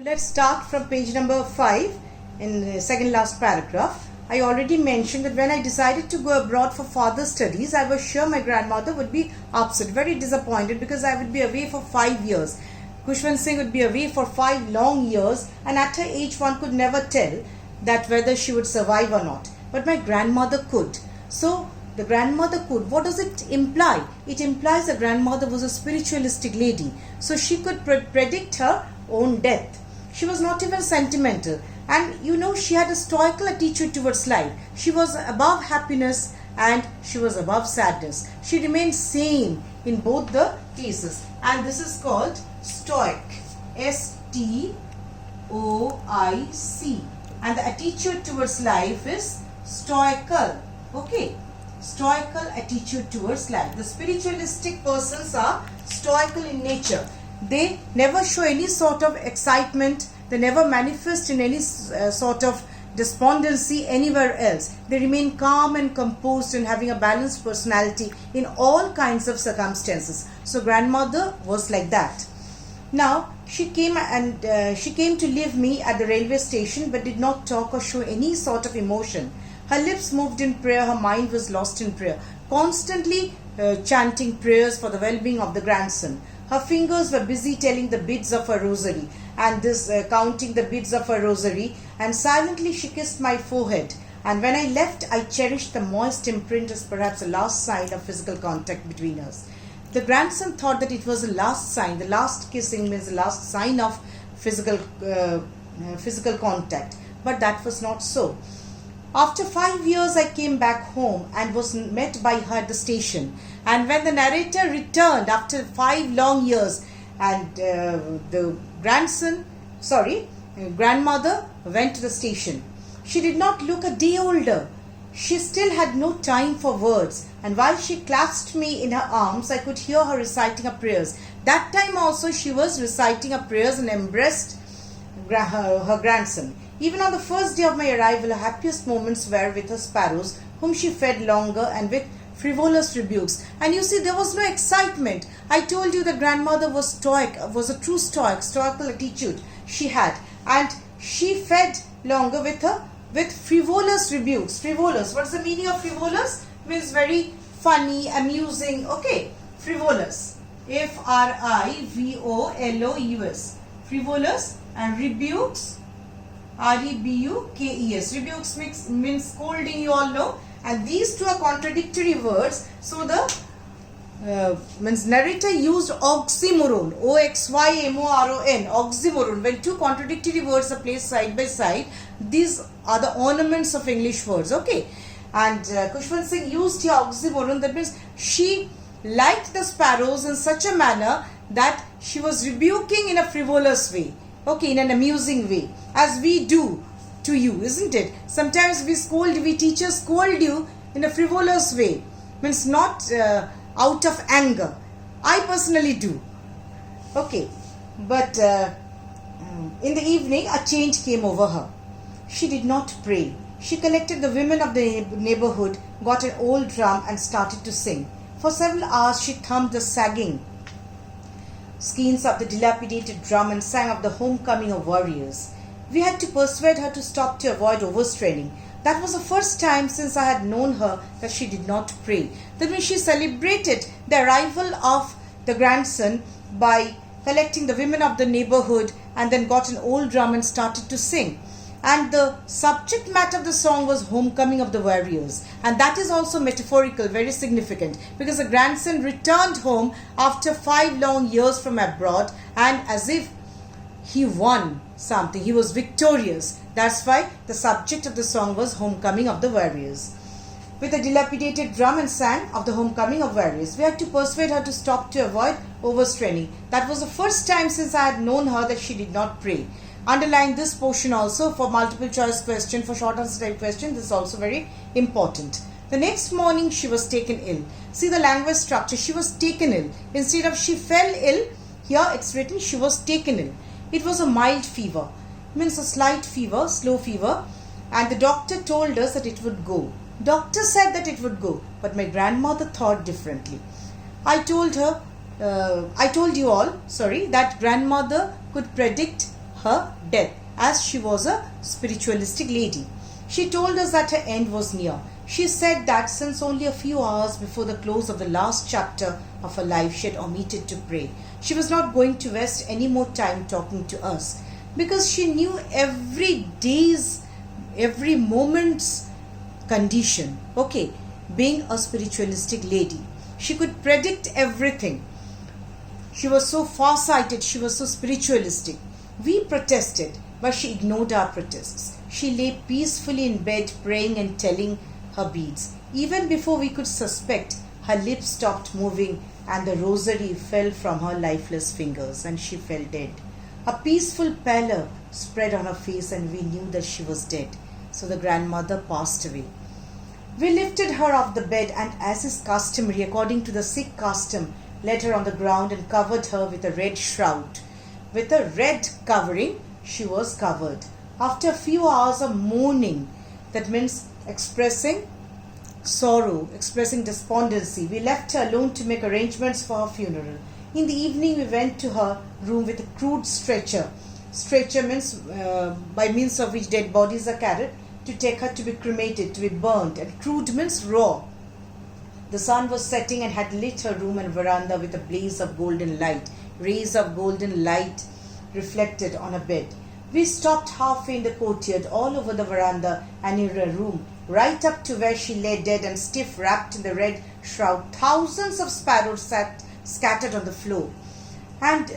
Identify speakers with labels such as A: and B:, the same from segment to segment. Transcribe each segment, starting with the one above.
A: let's start from page number 5 in the second last paragraph. I already mentioned that when I decided to go abroad for further studies, I was sure my grandmother would be upset, very disappointed, because I would be away for 5 years. Khushwant Singh would be away for 5 long years, and at her age one could never tell that whether she would survive or not. But my grandmother could. So the grandmother could. What does it imply? It implies the grandmother was a spiritualistic lady. So she could predict her own death. She was not even sentimental. And she had a stoical attitude towards life. She was above happiness and she was above sadness. She remained sane in both the cases. And this is called stoic. S-T-O-I-C. And the attitude towards life is stoical. Okay. Stoical attitude towards life. The spiritualistic persons are stoical in nature. They never show any sort of excitement. They never manifest in any sort of despondency anywhere else. They remain calm and composed and having a balanced personality in all kinds of circumstances. So grandmother was like that. Now she came to leave me at the railway station, but did not talk or show any sort of emotion. Her lips moved in prayer. Her mind was lost in prayer, constantly chanting prayers for the well-being of the grandson. Her fingers were busy telling the beads of her rosary, and counting the beads of her rosary, and silently she kissed my forehead. And when I left, I cherished the moist imprint as perhaps a last sign of physical contact between us. The grandson thought that it was a last sign. The last kissing means the last sign of physical contact. But that was not so. After 5 years, I came back home and was met by her at the station. And when the narrator returned after 5 long years, and the grandmother went to the station. She did not look a day older. She still had no time for words, and while she clasped me in her arms, I could hear her reciting her prayers. That time also she was reciting her prayers and embraced her grandson. Even on the first day of my arrival, her happiest moments were with her sparrows, whom she fed longer, and with frivolous rebukes. And you see, there was no excitement. I told you that grandmother was stoic, was a true stoical attitude she had. And she fed longer with frivolous rebukes. Frivolous. What's the meaning of frivolous? Means very funny, amusing. Okay. Frivolous. F-R-I-V-O-L-O-U-S. Frivolous. And rebukes. R-E-B-U-K-E-S. Rebukes means scolding, you all know. And these two are contradictory words. So the narrator used oxymoron. O-X-Y-M-O-R-O-N. Oxymoron. When two contradictory words are placed side by side, these are the ornaments of English words. Okay. And Khushwant Singh used here oxymoron. That means she liked the sparrows in such a manner that she was rebuking in a frivolous way. Okay, in an amusing way, as we do to you, isn't it? Sometimes we teachers scold you in a frivolous way, means not out of anger. I personally do. Okay, but in the evening, a change came over her. She did not pray. She collected the women of the neighborhood, got an old drum and started to sing. For several hours, she thumped the sagging skeins of the dilapidated drum and sang of the homecoming of warriors. We had to persuade her to stop to avoid overstraining. That was the first time since I had known her that she did not pray. That means she celebrated the arrival of the grandson by collecting the women of the neighborhood and then got an old drum and started to sing. And the subject matter of the song was homecoming of the warriors. And that is also metaphorical, very significant, because the grandson returned home after 5 long years from abroad, and as if he won something, he was victorious. That's why the subject of the song was homecoming of the warriors. With a dilapidated drum and sang of the homecoming of warriors. We had to persuade her to stop to avoid overstraining. That was the first time since I had known her that she did not pray. Underline this portion also for multiple choice question, for short answer type question. This is also very important. The next morning she was taken ill. See the language structure. She was taken ill. Instead of she fell ill, here it's written she was taken ill. It was a mild fever. Means a slight fever, slow fever. And the doctor told us that it would go. Doctor said that it would go. But my grandmother thought differently. I told you all, that grandmother could predict her death, as she was a spiritualistic lady. She told us that her end was near. She said that since only a few hours before the close of the last chapter of her life she had omitted to pray, she was not going to waste any more time talking to us, because she knew every moment's condition. Okay, being a spiritualistic lady, she could predict everything. She was so far-sighted, she was so spiritualistic. We protested, but she ignored our protests. She lay peacefully in bed, praying and telling her beads. Even before we could suspect, her lips stopped moving and the rosary fell from her lifeless fingers and she fell dead. A peaceful pallor spread on her face and we knew that she was dead. So the grandmother passed away. We lifted her off the bed and, as is customary according to the Sikh custom, laid her on the ground and covered her with a red shroud. With a red covering, she was covered. After a few hours of mourning, that means expressing sorrow, expressing despondency, we left her alone to make arrangements for her funeral. In the evening, we went to her room with a crude stretcher. Stretcher means by means of which dead bodies are carried to take her to be cremated, to be burnt, and crude means raw. The sun was setting and had lit her room and veranda with a blaze of golden light, rays of golden light reflected on her bed. We stopped halfway in the courtyard, all over the veranda and in her room, right up to where she lay dead and stiff, wrapped in the red shroud. Thousands of sparrows sat scattered on the floor. And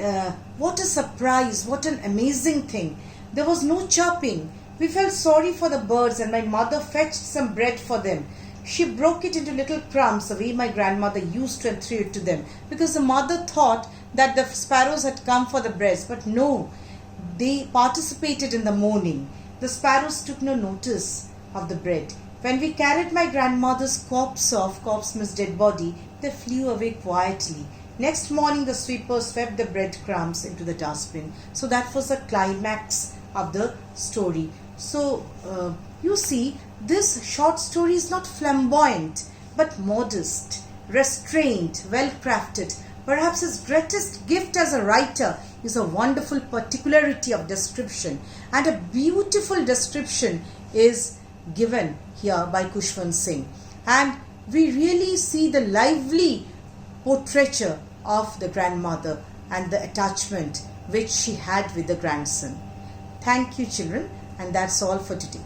A: what a surprise, what an amazing thing. There was no chirping. We felt sorry for the birds and my mother fetched some bread for them. She broke it into little crumbs the way my grandmother used to and threw it to them, because the mother thought that the sparrows had come for the bread. But no, they participated in the mourning. The sparrows took no notice of the bread. When we carried my grandmother's corpse means dead body, they flew away quietly. Next morning the sweeper swept the breadcrumbs into the dustbin. So that was the climax of the story. So you see, this short story is not flamboyant, but modest, restrained, well crafted. Perhaps his greatest gift as a writer is a wonderful particularity of description, and a beautiful description is given here by Khushwant Singh. And we really see the lively portraiture of the grandmother and the attachment which she had with the grandson. Thank you, children, and that's all for today.